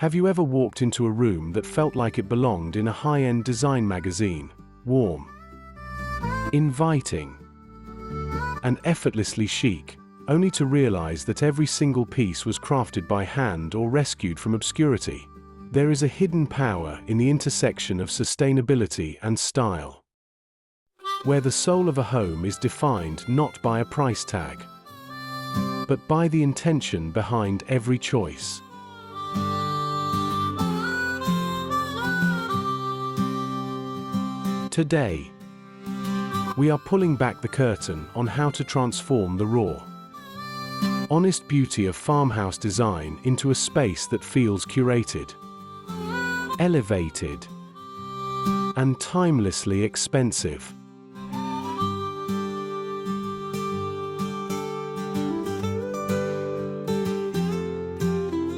Have you ever walked into a room that felt like it belonged in a high-end design magazine? Warm, inviting, and effortlessly chic, only to realize that every single piece was crafted by hand or rescued from obscurity. There is a hidden power in the intersection of sustainability and style, where the soul of a home is defined not by a price tag, but by the intention behind every choice. Today, we are pulling back the curtain on how to transform the raw, honest beauty of farmhouse design into a space that feels curated, elevated, and timelessly expensive.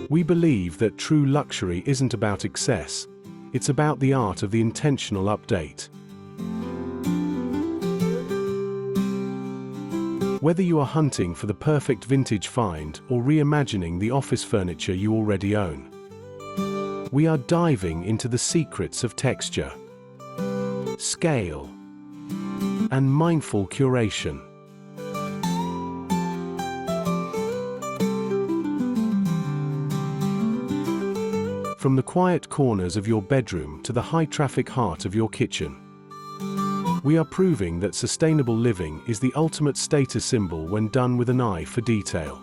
We believe that true luxury isn't about excess, it's about the art of the intentional update. Whether you are hunting for the perfect vintage find or reimagining the office furniture you already own, we are diving into the secrets of texture, scale, and mindful curation. From the quiet corners of your bedroom to the high-traffic heart of your kitchen, we are proving that sustainable living is the ultimate status symbol when done with an eye for detail.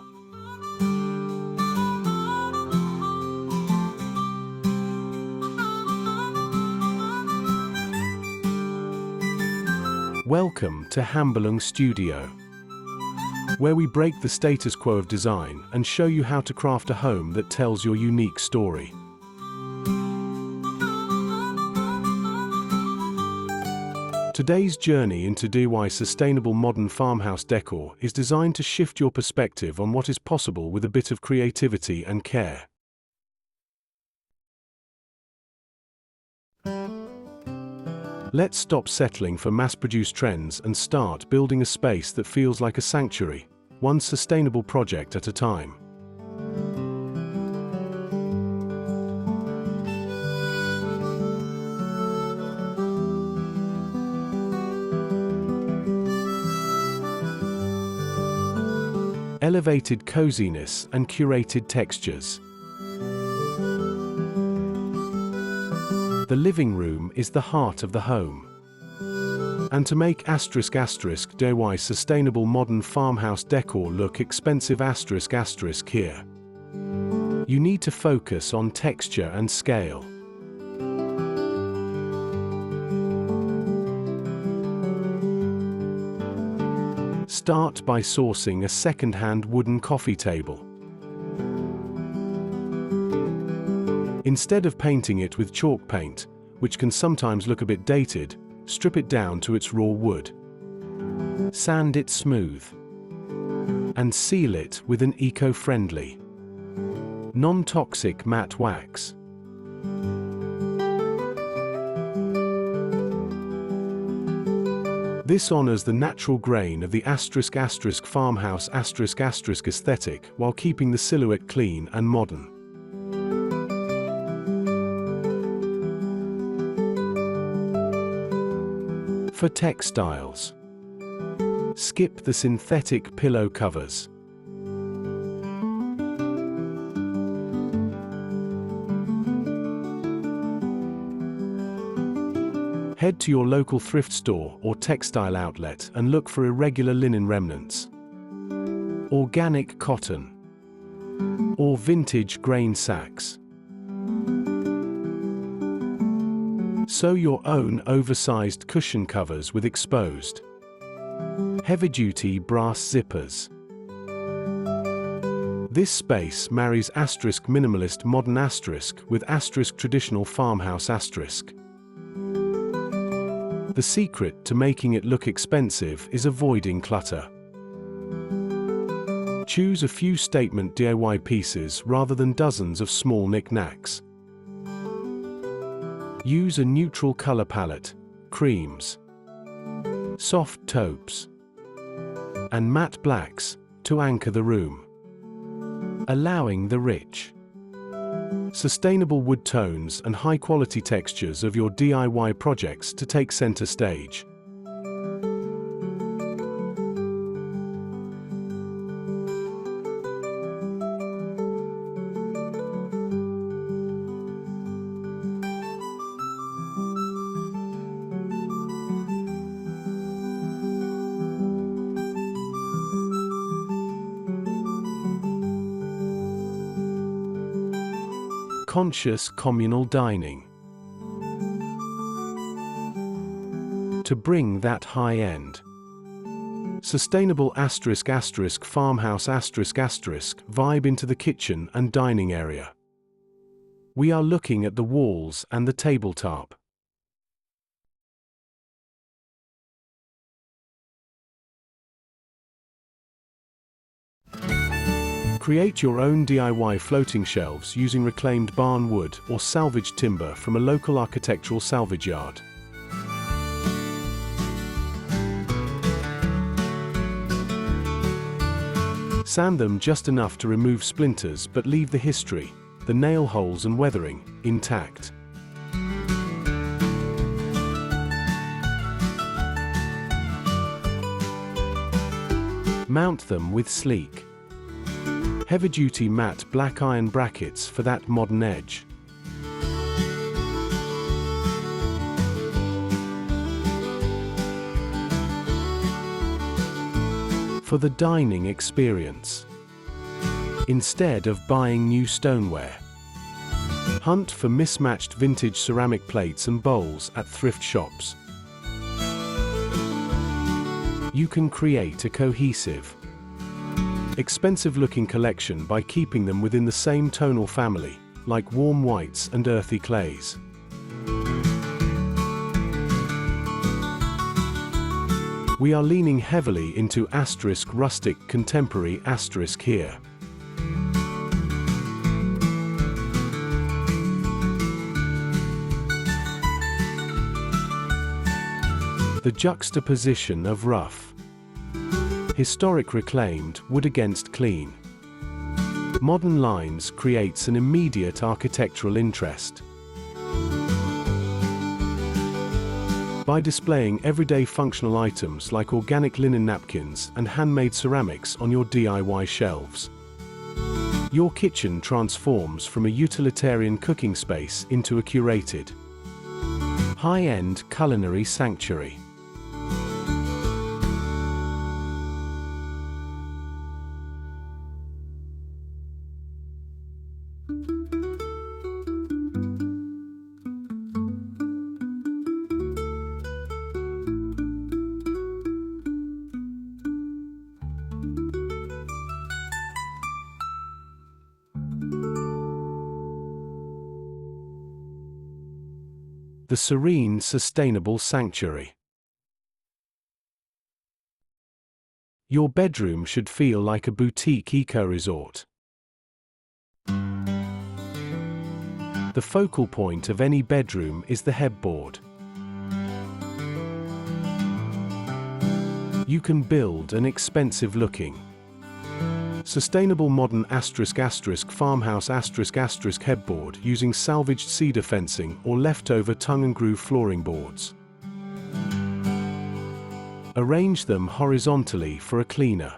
Welcome to Hambelung Studio, where we break the status quo of design and show you how to craft a home that tells your unique story. Today's journey into DIY Sustainable Modern Farmhouse Decor is designed to shift your perspective on what is possible with a bit of creativity and care. Let's stop settling for mass-produced trends and start building a space that feels like a sanctuary, one sustainable project at a time. Elevated coziness and curated textures. The living room is the heart of the home. And to make DIY Sustainable Modern Farmhouse Decor look expensive here, you need to focus on texture and scale. Start by sourcing a second-hand wooden coffee table. Instead of painting it with chalk paint, which can sometimes look a bit dated, strip it down to its raw wood. Sand it smooth. And seal it with an eco-friendly, non-toxic matte wax. This honors the natural grain of the farmhouse aesthetic while keeping the silhouette clean and modern. For textiles, skip the synthetic pillow covers. Head to your local thrift store or textile outlet and look for irregular linen remnants, organic cotton, or vintage grain sacks. Sew your own oversized cushion covers with exposed, heavy-duty brass zippers. This space marries minimalist modern with traditional farmhouse . The secret to making it look expensive is avoiding clutter. Choose a few statement DIY pieces rather than dozens of small knickknacks. Use a neutral color palette, creams, soft taupes, and matte blacks to anchor the room, allowing the rich, Sustainable wood tones and high-quality textures of your DIY projects to take center stage. Conscious communal dining. To bring that high-end, sustainable farmhouse vibe into the kitchen and dining area. We are looking at the walls and the tabletop. Create your own DIY floating shelves using reclaimed barn wood or salvaged timber from a local architectural salvage yard. Sand them just enough to remove splinters but leave the history, the nail holes and weathering, intact. Mount them with sleek, heavy-duty matte black iron brackets for that modern edge. For the dining experience, instead of buying new stoneware, hunt for mismatched vintage ceramic plates and bowls at thrift shops. You can create a cohesive, expensive-looking collection by keeping them within the same tonal family, like warm whites and earthy clays. We are leaning heavily into rustic contemporary here. The juxtaposition of rough, historic reclaimed wood against clean, modern lines creates an immediate architectural interest. By displaying everyday functional items like organic linen napkins and handmade ceramics on your DIY shelves, your kitchen transforms from a utilitarian cooking space into a curated, high-end culinary sanctuary. The serene, sustainable sanctuary. Your bedroom should feel like a boutique eco-resort. The focal point of any bedroom is the headboard. You can build an expensive-looking, Sustainable Modern Farmhouse headboard using salvaged cedar fencing or leftover tongue and groove flooring boards. Arrange them horizontally for a cleaner,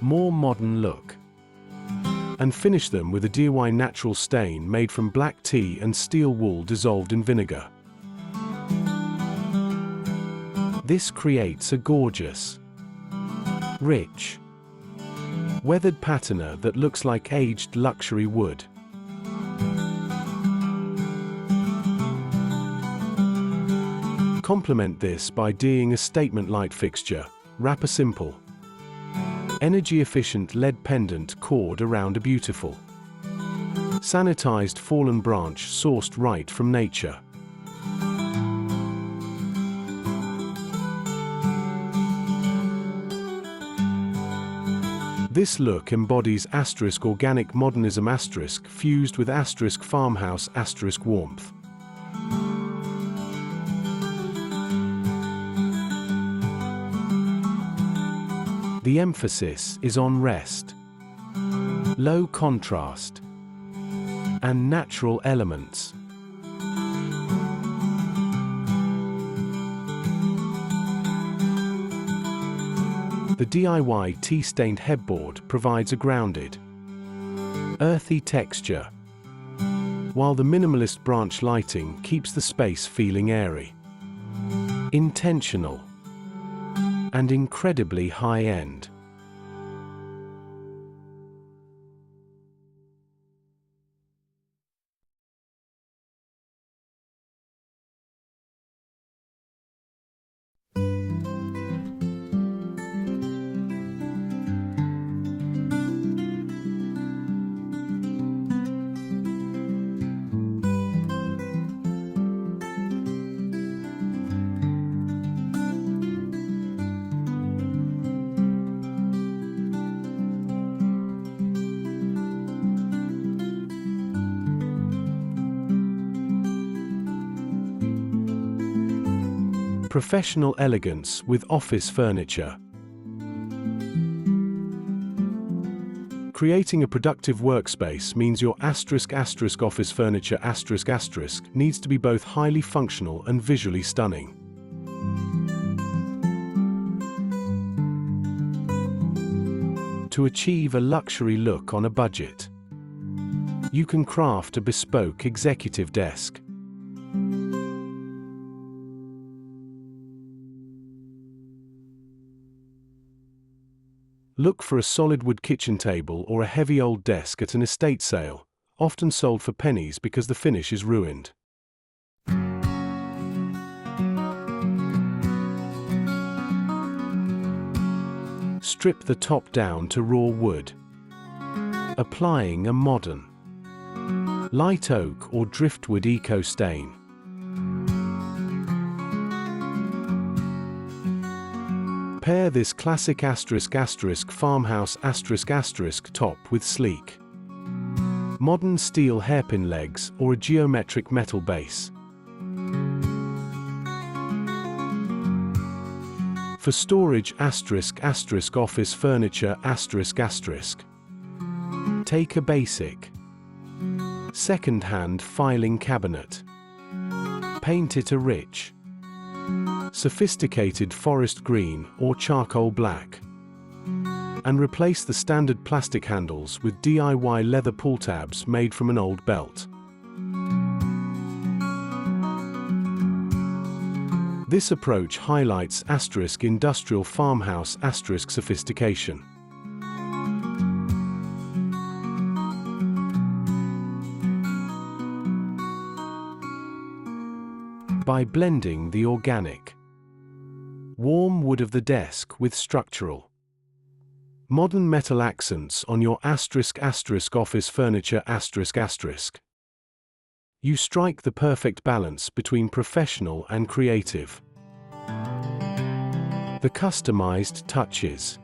more modern look. And finish them with a DIY natural stain made from black tea and steel wool dissolved in vinegar. This creates a gorgeous, rich, weathered patina that looks like aged luxury wood. Complement this by doing a statement light fixture, wrap a simple, energy-efficient LED pendant cord around a beautiful, sanitized fallen branch sourced right from nature. This look embodies organic modernism fused with farmhouse warmth. The emphasis is on rest, low contrast, and natural elements. The DIY tea-stained headboard provides a grounded, earthy texture, while the minimalist branch lighting keeps the space feeling airy, intentional, and incredibly high-end. Professional elegance with office furniture. Creating a productive workspace means your office furniture needs to be both highly functional and visually stunning. To achieve a luxury look on a budget, you can craft a bespoke executive desk. Look for a solid wood kitchen table or a heavy old desk at an estate sale, often sold for pennies because the finish is ruined. Strip the top down to raw wood, applying a modern, light oak or driftwood eco stain. Pair this classic farmhouse top with sleek, modern steel hairpin legs or a geometric metal base. For storage office furniture take a basic, second-hand filing cabinet. Paint it a rich, sophisticated forest green or charcoal black, and replace the standard plastic handles with DIY leather pull tabs made from an old belt. This approach highlights industrial farmhouse sophistication. By blending the organic, warm wood of the desk with structural, modern metal accents on your office furniture you strike the perfect balance between professional and creative. The customized touches,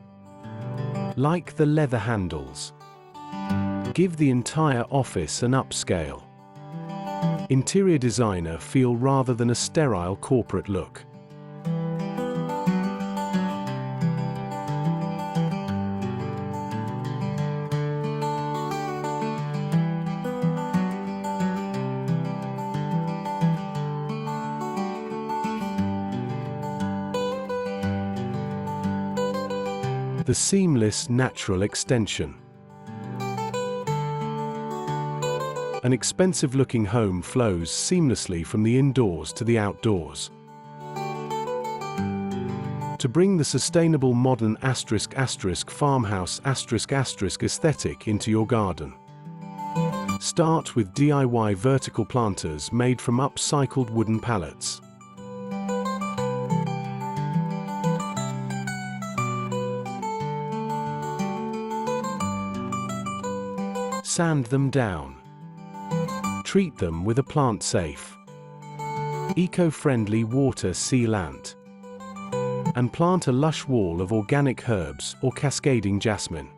like the leather handles, give the entire office an upscale, interior designer feel rather than a sterile corporate look. The seamless natural extension. An expensive-looking home flows seamlessly from the indoors to the outdoors. To bring the sustainable modern farmhouse aesthetic into your garden, start with DIY vertical planters made from upcycled wooden pallets. Sand them down. Treat them with a plant-safe, eco-friendly water sealant, and plant a lush wall of organic herbs or cascading jasmine.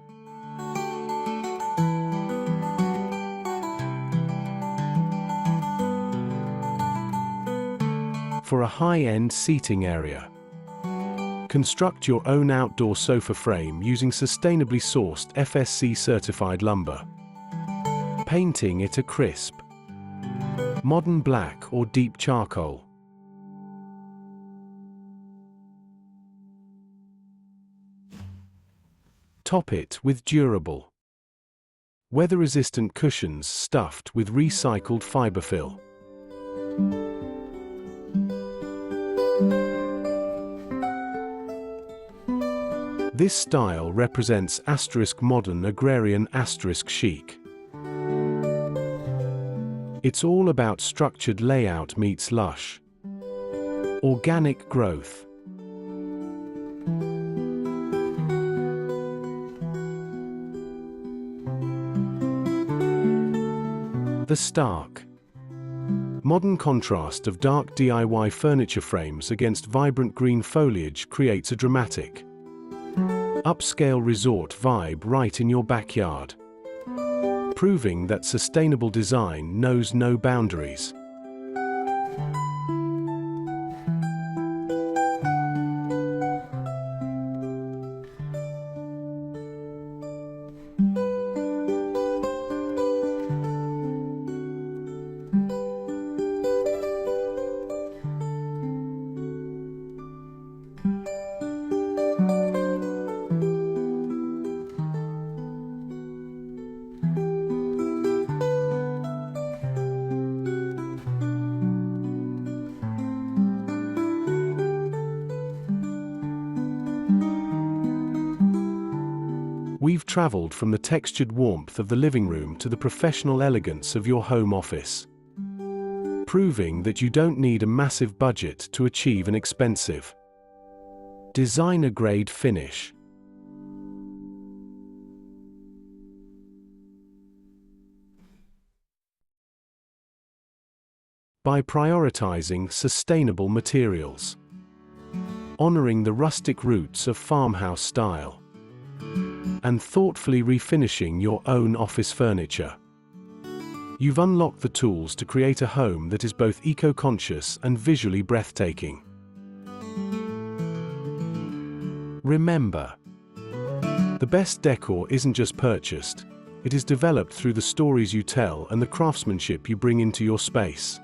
For a high-end seating area, construct your own outdoor sofa frame using sustainably sourced FSC-certified lumber. painting it a crisp, modern black or deep charcoal. Top it with durable, weather-resistant cushions stuffed with recycled fiberfill. This style represents *modern agrarian *chic. It's all about structured layout meets lush, organic growth. The stark, modern contrast of dark DIY furniture frames against vibrant green foliage creates a dramatic, upscale resort vibe right in your backyard, proving that sustainable design knows no boundaries. We've traveled from the textured warmth of the living room to the professional elegance of your home office, proving that you don't need a massive budget to achieve an expensive, designer-grade finish. By prioritizing sustainable materials, honoring the rustic roots of farmhouse style, and thoughtfully refinishing your own office furniture, you've unlocked the tools to create a home that is both eco-conscious and visually breathtaking. Remember, the best decor isn't just purchased, it is developed through the stories you tell and the craftsmanship you bring into your space.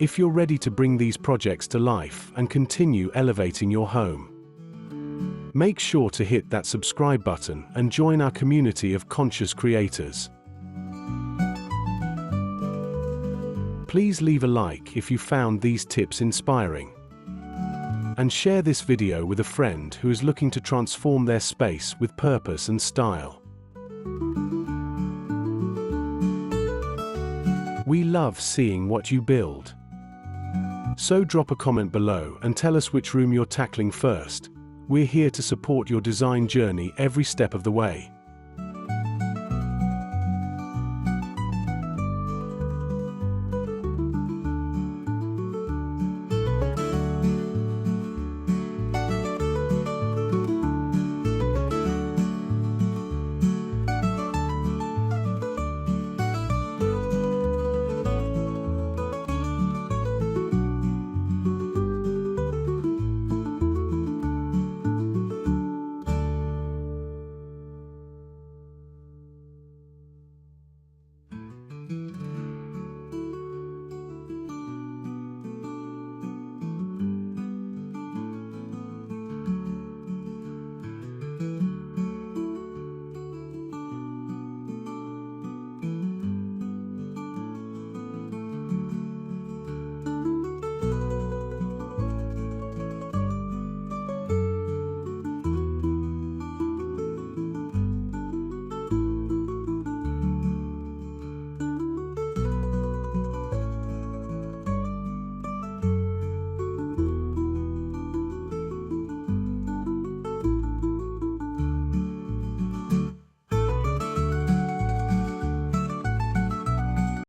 If you're ready to bring these projects to life and continue elevating your home, make sure to hit that subscribe button and join our community of conscious creators. Please leave a like if you found these tips inspiring, and share this video with a friend who is looking to transform their space with purpose and style. We love seeing what you build. So drop a comment below and tell us which room you're tackling first. We're here to support your design journey every step of the way.